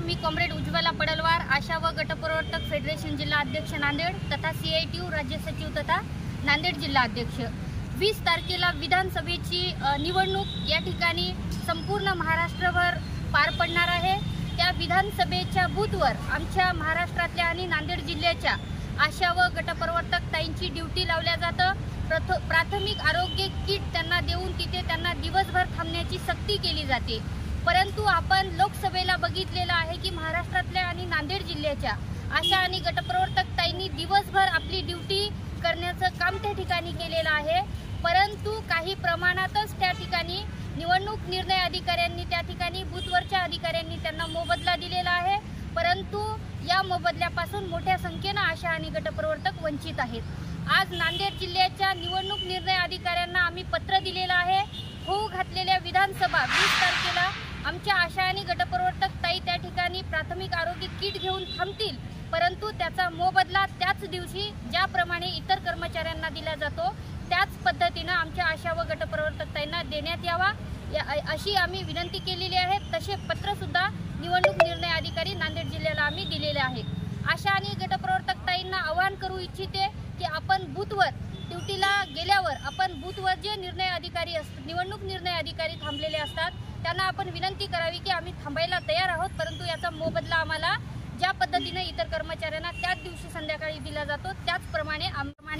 मी comrade Ujjwala Padalwar, आशा व गटप्रवर्तक federation जिल्हा अध्यक्ष नांदेड तथा CITU राज्य सचिव तथा नांदेड जिल्हा अध्यक्ष। 20 तारखेला विधानसभेची निवडणूक या ठिकाणी संपूर्ण महाराष्ट्रभर पार पडणार आहे। त्या विधानसभेच्या बूथवर आमच्या महाराष्ट्रातल्या आणि नांदेड जिल्ह्याच्या आशा व गटप्रवर्तक ताईंची ड्युटी लावल्या जातं। प्राथमिक आरोग्य किट त्यांना देऊन तिथे त्यांना दिवसभर थांबण्याची सक्ती केली जाते। परंतु आपण लोकसभेला बघितलेलं आहे की महाराष्ट्रातल्या आणि नांदेड जिल्ह्याच्या आशा आणि गटप्रवर्तक ताईंनी दिवसभर आपली ड्युटी करण्याचं काम त्या ठिकाणी केलेलं आहे। परंतु काही प्रमाणातच त्या ठिकाणी निवडणूक निर्णय अधिकाऱ्यांनी त्या ठिकाणी बूथवरच्या अधिकाऱ्यांनी त्यांना मोबदला दिलेला आहे। परंतु या मोबदल्यापासून मोठ्या संख्येने आशा आणि गटप्रवर्तक वंचित आहेत। आज नांदेड जिल्ह्याच्या निवडणूक निर्णय अधिकाऱ्यांना आम्ही पत्र दिलेलं आहे। होऊ घातलेल्या विधानसभा 20 तारखेला आमच्या आशा आणि गटप्रवर्तक ताई त्या ठिकाणी प्राथमिक आरोग्य किट घेऊन थांबतील, परंतु त्याचा मोबदला त्याच दिवशी ज्याप्रमाणे इतर कर्मचाऱ्यांना दिला जातो त्याच पद्धतीने आमच्या आशा व गटप्रवर्तक ताईंना देण्यात यावा अशी आम्ही विनंती केलेली आहे। तसे पत्र सुद्धा निवडणूक निर्णय अधिकारी नांदेड जिल्ह्याला आम्ही दिलेले आहे। आशा आणि गटप्रवर्तक ताईंना आवाहन करू इच्छिते की आपण बूथवर ड्युटीला गेल्यावर आपण बूथवर जे निर्णय अधिकारी निवडणूक निर्णय अधिकारी थांबलेले असतात त्यांना आपण विनंती करावी की आम्ही थांबायला तयार आहोत, परंतु याचा मोबदला आम्हाला ज्या पद्धतीने इतर कर्मचाऱ्यांना त्याच दिवशी संध्याकाळी दिला जातो त्याचप्रमाणे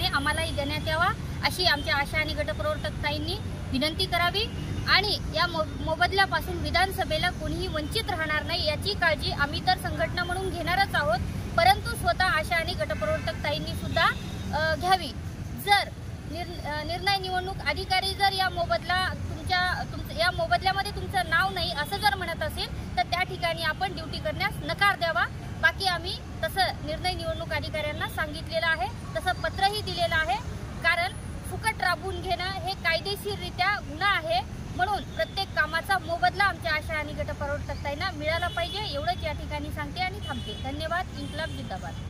आम्हालाही देण्यात यावा अशी आमच्या आशा आणि गटप्रवर्तक ताईंनी विनंती करावी। आणि या मोबदल्यापासून विधानसभेला कोणीही वंचित राहणार नाही याची काळजी आम्ही तर संघटना म्हणून घेणारच आहोत, परंतु स्वतः आशा आणि गटप्रवर्तक ताईंनी सुद्धा घ्यावी। जर निर्णय निवडणूक अधिकारी जर या मोबदल्यामध्ये तुमचं नाव नाही असं जर म्हणत असेल तर त्या ठिकाणी आपण ड्युटी करण्यास नकार द्यावा। बाकी आम्ही तसं निर्णय निवडणूक अधिकाऱ्यांना सांगितलेलं आहे, तसं पत्रही दिलेलं आहे। कारण फुकट राबवून घेणं हे कायदेशीररित्या गुन्हा आहे, म्हणून प्रत्येक कामाचा मोबदला आमच्या आशा आणि गटप्रवर्तक ताईंना मिळाला पाहिजे एवढंच या ठिकाणी सांगते आणि थांबते। धन्यवाद। इन्कलाब जिंदाबाद।